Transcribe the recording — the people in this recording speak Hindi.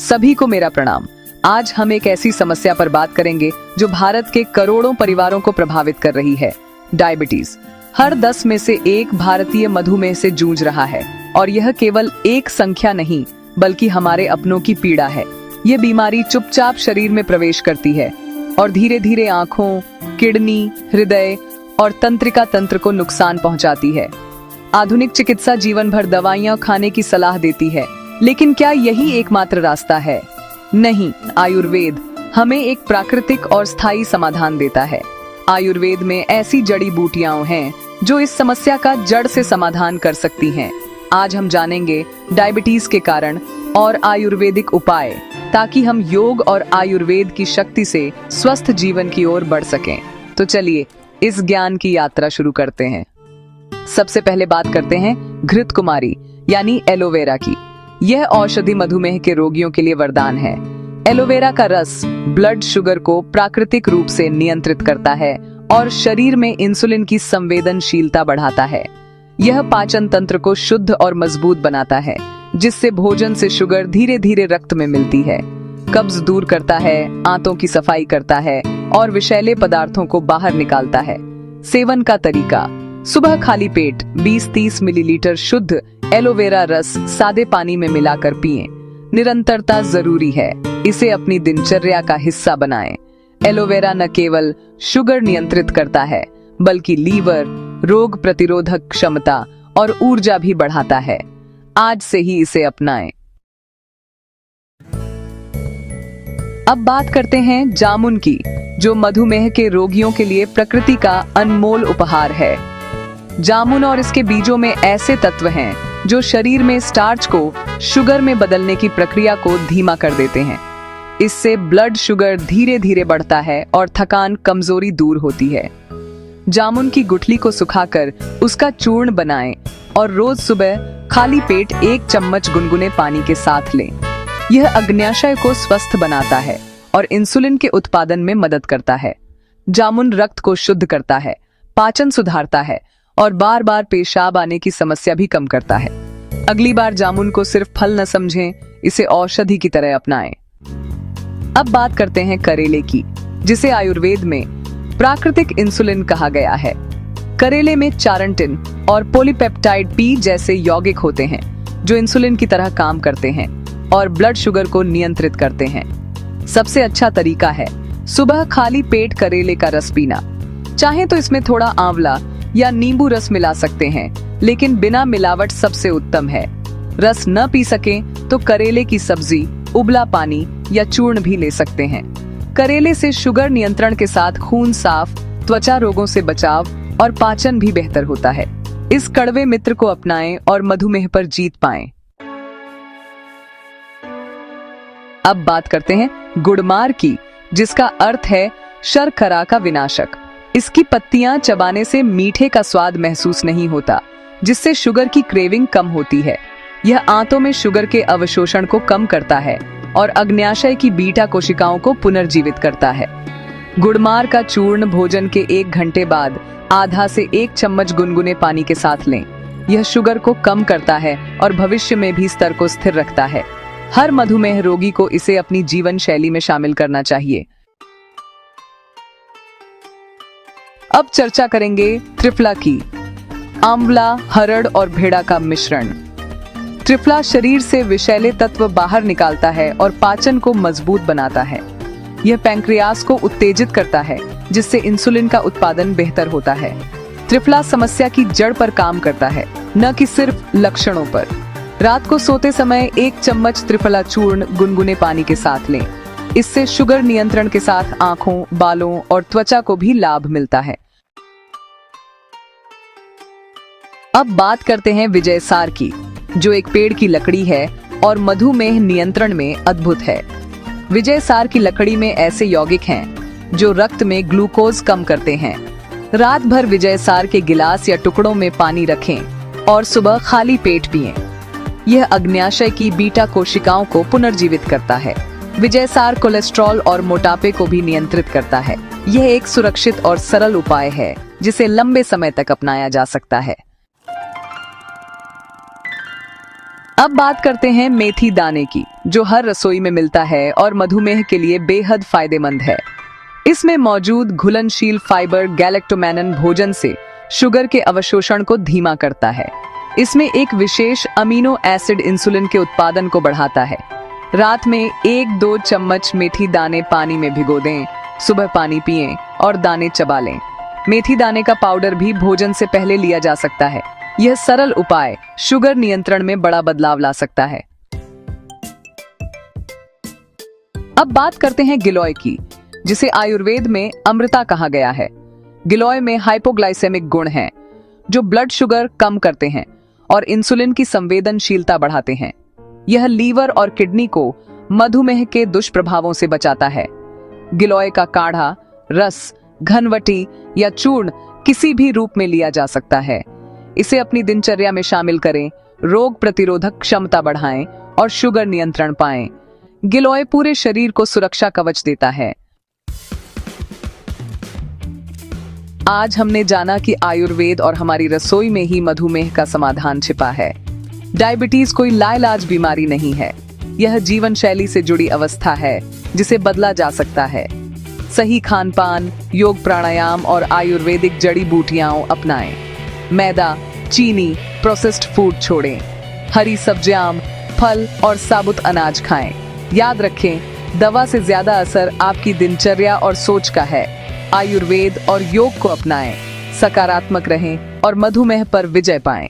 सभी को मेरा प्रणाम। आज हम एक ऐसी समस्या पर बात करेंगे जो भारत के करोड़ों परिवारों को प्रभावित कर रही है, डायबिटीज। हर 10 में से एक भारतीय मधुमेह से जूझ रहा है और यह केवल एक संख्या नहीं बल्कि हमारे अपनों की पीड़ा है। यह बीमारी चुपचाप शरीर में प्रवेश करती है और धीरे धीरे आंखों, किडनी, हृदय और तंत्रिका तंत्र को नुकसान पहुंचाती है। आधुनिक चिकित्सा जीवन भर दवाइयां खाने की सलाह देती है, लेकिन क्या यही एकमात्र रास्ता है? नहीं, आयुर्वेद हमें एक प्राकृतिक और स्थायी समाधान देता है। आयुर्वेद में ऐसी जड़ी बूटियां हैं जो इस समस्या का जड़ से समाधान कर सकती हैं। आज हम जानेंगे डायबिटीज के कारण और आयुर्वेदिक उपाय, ताकि हम योग और आयुर्वेद की शक्ति से स्वस्थ जीवन की ओर बढ़ सकें। तो चलिए इस ज्ञान की यात्रा शुरू करते हैं। सबसे पहले बात करते हैं घृत कुमारी यानी एलोवेरा की। यह औषधि मधुमेह के रोगियों के लिए वरदान है। एलोवेरा का रस ब्लड शुगर को प्राकृतिक रूप से नियंत्रित करता है और शरीर में इंसुलिन की संवेदनशीलता बढ़ाता है। यह पाचन तंत्र को शुद्ध और मजबूत बनाता है, जिससे भोजन से शुगर धीरे धीरे रक्त में मिलती है। कब्ज दूर करता है, आंतों की सफाई करता है और विषैले पदार्थों को बाहर निकालता है। सेवन का तरीका: सुबह खाली पेट 20-30 मिलीलीटर शुद्ध एलोवेरा रस सादे पानी में मिलाकर पिएं। निरंतरता जरूरी है, इसे अपनी दिनचर्या का हिस्सा बनाएं। एलोवेरा न केवल शुगर नियंत्रित करता है, बल्कि लीवर, रोग प्रतिरोधक क्षमता और ऊर्जा भी बढ़ाता है। आज से ही इसे अपनाएं। अब बात करते हैं जामुन की, जो मधुमेह के रोगियों के लिए प्रकृति का अनमोल उपहार है। जामुन और इसके बीजों में ऐसे तत्व हैं जो शरीर में स्टार्च को शुगर में बदलने की प्रक्रिया को धीमा कर देते हैं। इससे ब्लड शुगर धीरे धीरे बढ़ता है और थकान, कमजोरी दूर होती है। जामुन की गुठली को सुखाकर उसका चूर्ण बनाएं और रोज सुबह खाली पेट 1 चम्मच गुनगुने पानी के साथ लें। यह अग्न्याशय को स्वस्थ बनाता है और इंसुलिन के उत्पादन में मदद करता है। जामुन रक्त को शुद्ध करता है, पाचन सुधारता है और बार बार पेशाब आने की समस्या भी कम करता है। अगली बार जामुन को सिर्फ फल न समझें, इसे औषधि की तरह अपनाएं। अब बात करते हैं करेले की, जिसे आयुर्वेद में प्राकृतिक इंसुलिन कहा गया है। करेले में चारंटिन और पॉलीपेप्टाइड पी जैसे यौगिक होते हैं जो इंसुलिन की तरह काम करते हैं और ब्लड शुगर को नियंत्रित करते हैं। सबसे अच्छा तरीका है सुबह खाली पेट करेले का रस पीना। चाहे तो इसमें थोड़ा आंवला या नींबू रस मिला सकते हैं, लेकिन बिना मिलावट सबसे उत्तम है। रस न पी सकें तो करेले की सब्जी, उबला पानी या चूर्ण भी ले सकते हैं। करेले से शुगर नियंत्रण के साथ खून साफ, त्वचा रोगों से बचाव और पाचन भी बेहतर होता है। इस कड़वे मित्र को अपनाएं और मधुमेह पर जीत पाएं। अब बात करते हैं गुड़मार की, जिसका अर्थ है शर्करा का विनाशक। इसकी पत्तियां चबाने से मीठे का स्वाद महसूस नहीं होता, जिससे शुगर की क्रेविंग कम होती है। यह आंतों में शुगर के अवशोषण को कम करता है और अग्न्याशय की बीटा कोशिकाओं को पुनर्जीवित करता है। गुड़मार का चूर्ण भोजन के 1 घंटे बाद आधा से 1 चम्मच गुनगुने पानी के साथ लें। यह शुगर को कम करता है और भविष्य में भी स्तर को स्थिर रखता है। हर मधुमेह रोगी को इसे अपनी जीवन शैली में शामिल करना चाहिए। अब चर्चा करेंगे त्रिफला की। आंवला, हरड़ और भेड़ा का मिश्रण। त्रिफला शरीर से विषैले तत्व बाहर निकालता है और पाचन को मजबूत बनाता है। यह पैंक्रियास को उत्तेजित करता है, जिससे इंसुलिन का उत्पादन बेहतर होता है। त्रिफला समस्या की जड़ पर काम करता है, न कि सिर्फ लक्षणों पर। रात को सोते समय 1 चम्मच त्रिफला चूर्ण गुनगुने पानी के साथ लें। इससे शुगर नियंत्रण के साथ आंखों, बालों और त्वचा को भी लाभ मिलता है। अब बात करते हैं विजयसार की, जो एक पेड़ की लकड़ी है और मधुमेह नियंत्रण में अद्भुत है। विजयसार की लकड़ी में ऐसे यौगिक हैं जो रक्त में ग्लूकोज कम करते हैं। रात भर विजयसार के गिलास या टुकड़ों में पानी रखें और सुबह खाली पेट पिएं। यह अग्न्याशय की बीटा कोशिकाओं को पुनर्जीवित करता है। विजयसार कोलेस्ट्रॉल और मोटापे को भी नियंत्रित करता है। यह एक सुरक्षित और सरल उपाय है जिसे लंबे समय तक अपनाया जा सकता है। अब बात करते हैं मेथी दाने की, जो हर रसोई में मिलता है और मधुमेह के लिए बेहद फायदेमंद है। इसमें मौजूद घुलनशील फाइबर गैलेक्टोमैनिन भोजन से शुगर के अवशोषण को धीमा करता है। इसमें एक विशेष अमीनो एसिड इंसुलिन के उत्पादन को बढ़ाता है। रात में 1-2 चम्मच मेथी दाने पानी में भिगो दें, सुबह पानी पिएं और दाने चबा लें। मेथी दाने का पाउडर भी भोजन से पहले लिया जा सकता है। यह सरल उपाय शुगर नियंत्रण में बड़ा बदलाव ला सकता है। अब बात करते हैं गिलोय की, जिसे आयुर्वेद में अमृता कहा गया है। गिलोय में हाइपोग्लाइसेमिक गुण हैं, जो ब्लड शुगर कम करते हैं और इंसुलिन की संवेदनशीलता बढ़ाते हैं। यह लीवर और किडनी को मधुमेह के दुष्प्रभावों से बचाता है। गिलोय का काढ़ा, रस, घनवटी या चूर्ण किसी भी रूप में लिया जा सकता है। इसे अपनी दिनचर्या में शामिल करें, रोग प्रतिरोधक क्षमता बढ़ाएं और शुगर नियंत्रण पाएं। गिलोय पूरे शरीर को सुरक्षा कवच देता है। आज हमने जाना कि आयुर्वेद और हमारी रसोई में ही मधुमेह का समाधान छिपा है। डायबिटीज कोई लाइलाज बीमारी नहीं है, यह जीवन शैली से जुड़ी अवस्था है जिसे बदला जा सकता है। सही खानपान, योग, प्राणायाम और आयुर्वेदिक जड़ी बूटियां अपनाएं। मैदा, चीनी, प्रोसेस्ड फूड छोड़ें। हरी सब्जियां, फल और साबुत अनाज खाएं। याद रखें, दवा से ज्यादा असर आपकी दिनचर्या और सोच का है। आयुर्वेद और योग को अपनाएं, सकारात्मक रहें और मधुमेह पर विजय पाएं।